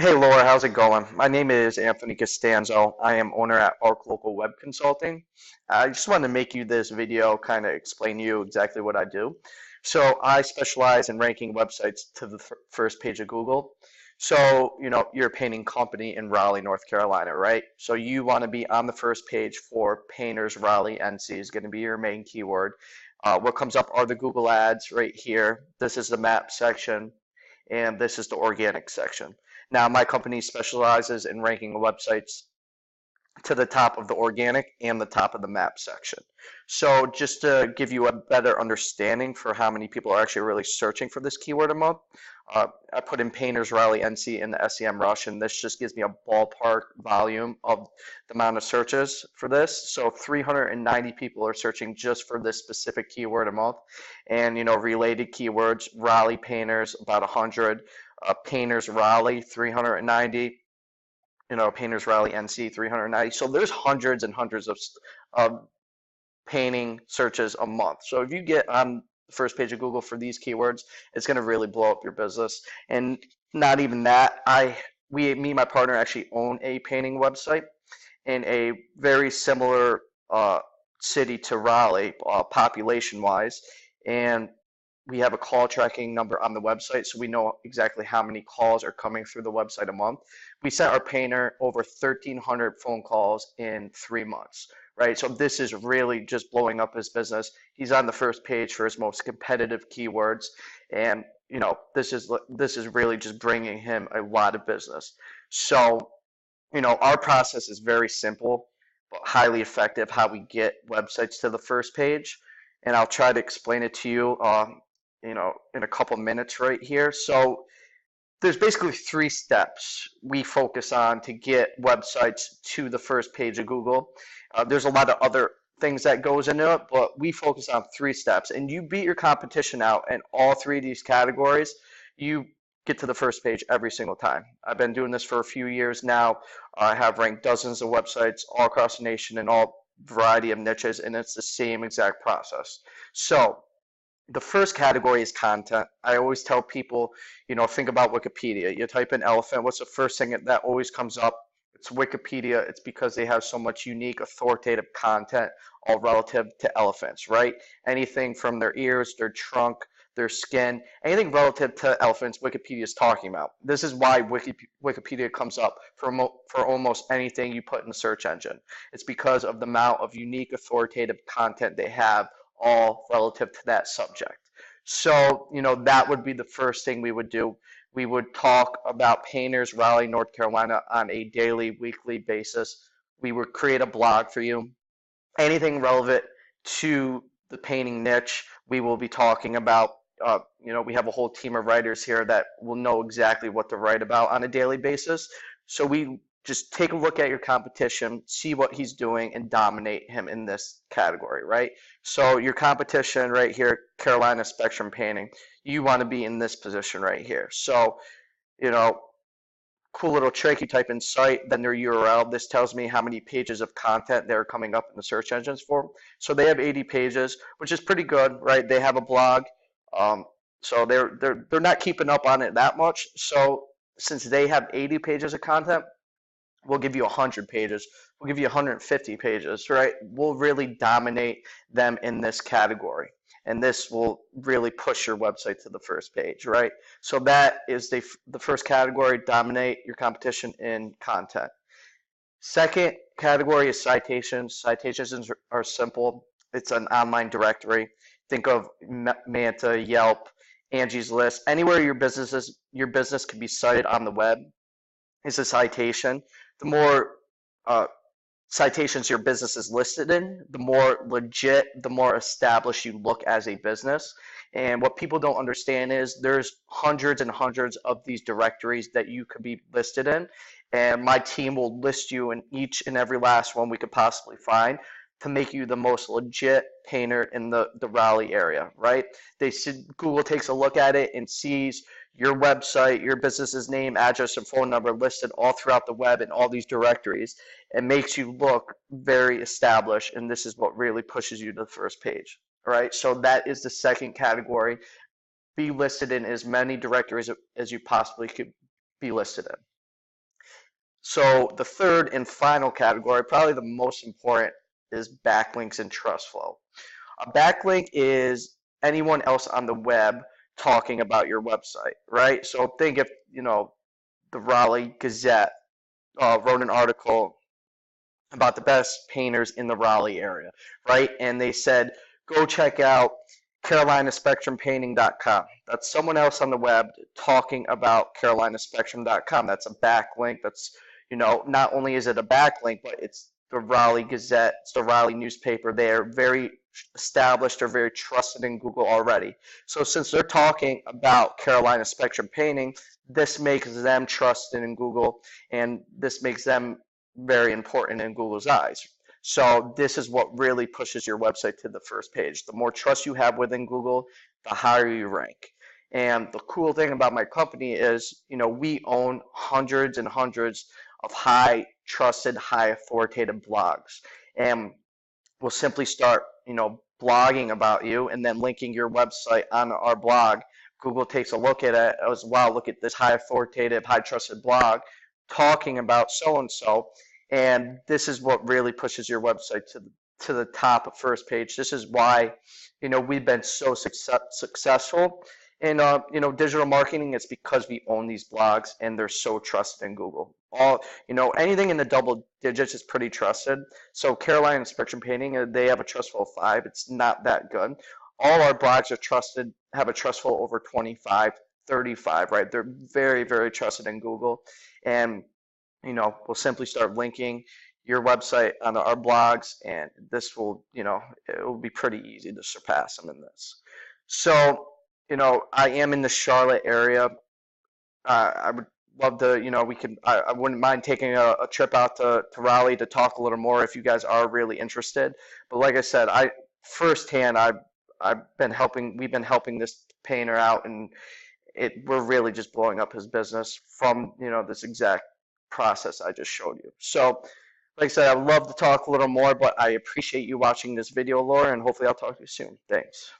Hey Laura, how's it going? My name is Anthony Costanzo. I am owner at Arc Local Web Consulting. I just wanted to make you this video, kind of explain to you exactly what I do. So I specialize in ranking websites to the first page of Google. So, you're a painting company in Raleigh, North Carolina, right? So you want to be on the first page for painters. Raleigh, NC is going to be your main keyword. What comes up are the Google ads right here. This is the map section and this is the organic section. Now, my company specializes in ranking websites to the top of the organic and the top of the map section. So just to give you a better understanding for how many people are actually really searching for this keyword a month, I put in Painters Raleigh NC in the SEM Rush, and this just gives me a ballpark volume of the amount of searches for this. So 390 people are searching just for this specific keyword a month, and related keywords: Raleigh Painters about 100, Painters Raleigh 390, Painters Raleigh NC 390. So there's hundreds and hundreds of painting searches a month. So if you get on the first page of Google for these keywords, it's going to really blow up your business. And not even that, me and my partner actually own a painting website in a very similar city to Raleigh, population wise, and we have a call tracking number on the website, so we know exactly how many calls are coming through the website a month. We sent our painter over 1,300 phone calls in 3 months, right? So this is really just blowing up his business. He's on the first page for his most competitive keywords, and this is really just bringing him a lot of business. So, our process is very simple but highly effective. How we get websites to the first page, and I'll try to explain it to you. In a couple minutes right here. So there's basically three steps we focus on to get websites to the first page of Google. There's a lot of other things that goes into it, but we focus on three steps. And you beat your competition out in all three of these categories, you get to the first page every single time. I've been doing this for a few years now. I have ranked dozens of websites all across the nation in all variety of niches, and it's the same exact process. So the first category is content. I always tell people, think about Wikipedia. You type in elephant, what's the first thing that always comes up? It's Wikipedia. It's because they have so much unique, authoritative content, all relative to elephants, right? Anything from their ears, their trunk, their skin, anything relative to elephants, Wikipedia is talking about. This is why Wikipedia comes up for almost anything you put in the search engine. It's because of the amount of unique, authoritative content they have, all relative to that subject. So, that would be the first thing we would do. We would talk about painters, Raleigh, North Carolina on a daily, weekly basis. We would create a blog for you. Anything relevant to the painting niche, we will be talking about. We have a whole team of writers here that will know exactly what to write about on a daily basis. So we just take a look at your competition, see what he's doing, and dominate him in this category, right? So your competition right here, Carolina Spectrum Painting, you want to be in this position right here. So, you know, cool little trick. You type in site, then their URL. This tells me how many pages of content they're coming up in the search engines for. So they have 80 pages, which is pretty good, right? They have a blog, so they're not keeping up on it that much. So since they have 80 pages of content, we'll give you 100 pages. We'll give you 150 pages, right? We'll really dominate them in this category. And this will really push your website to the first page, right? So that is the first category: dominate your competition in content. Second category is citations. Citations are simple. It's an online directory. Think of Manta, Yelp, Angie's List. Anywhere your business can be cited on the web is a citation. The more uh, citations your business is listed in, the more legit, the more established you look as a business. And what people don't understand is there's hundreds and hundreds of these directories that you could be listed in. And my team will list you in each and every last one we could possibly find to make you the most legit painter in the Raleigh area, right? Google takes a look at it and sees your website, your business's name, address, and phone number listed all throughout the web in all these directories. It makes you look very established, and this is what really pushes you to the first page. All right, so that is the second category. Be listed in as many directories as you possibly could be listed in. So the third and final category, probably the most important, is backlinks and trust flow. A backlink is anyone else on the web talking about your website, right? So think if, the Raleigh Gazette wrote an article about the best painters in the Raleigh area, right? And they said, go check out CarolinaSpectrumPainting.com. That's someone else on the web talking about CarolinaSpectrum.com. That's a backlink. That's, not only is it a backlink, but it's the Raleigh Gazette, it's the Raleigh newspaper. They are very established or very trusted in Google already. So since they're talking about Carolina Spectrum Painting, this makes them trusted in Google, and this makes them very important in Google's eyes. So this is what really pushes your website to the first page. The more trust you have within Google, the higher you rank. And the cool thing about my company is, we own hundreds and hundreds of high trusted, high authoritative blogs. And we'll simply start, blogging about you and then linking your website on our blog. Google takes a look at it as, wow, look at this high authoritative, high trusted blog talking about so and so, and this is what really pushes your website to the top of first page. This is why, we've been so successful in digital marketing. It's because we own these blogs and they're so trusted in Google. Anything in the double digits is pretty trusted. So Carolina Spectrum Painting, they have a trustful of 5. It's not that good. All our blogs are trusted, have a trustful over 25, 35, right? They're very, very trusted in Google. And, we'll simply start linking your website on our blogs, and this will, it will be pretty easy to surpass them in this. So, I am in the Charlotte area. I would love to, I wouldn't mind taking a trip out to Raleigh to talk a little more if you guys are really interested. But like I said, firsthand, we've been helping this painter out, and we're really just blowing up his business from, this exact process I just showed you. So, like I said, I'd love to talk a little more, but I appreciate you watching this video, Laura, and hopefully I'll talk to you soon. Thanks.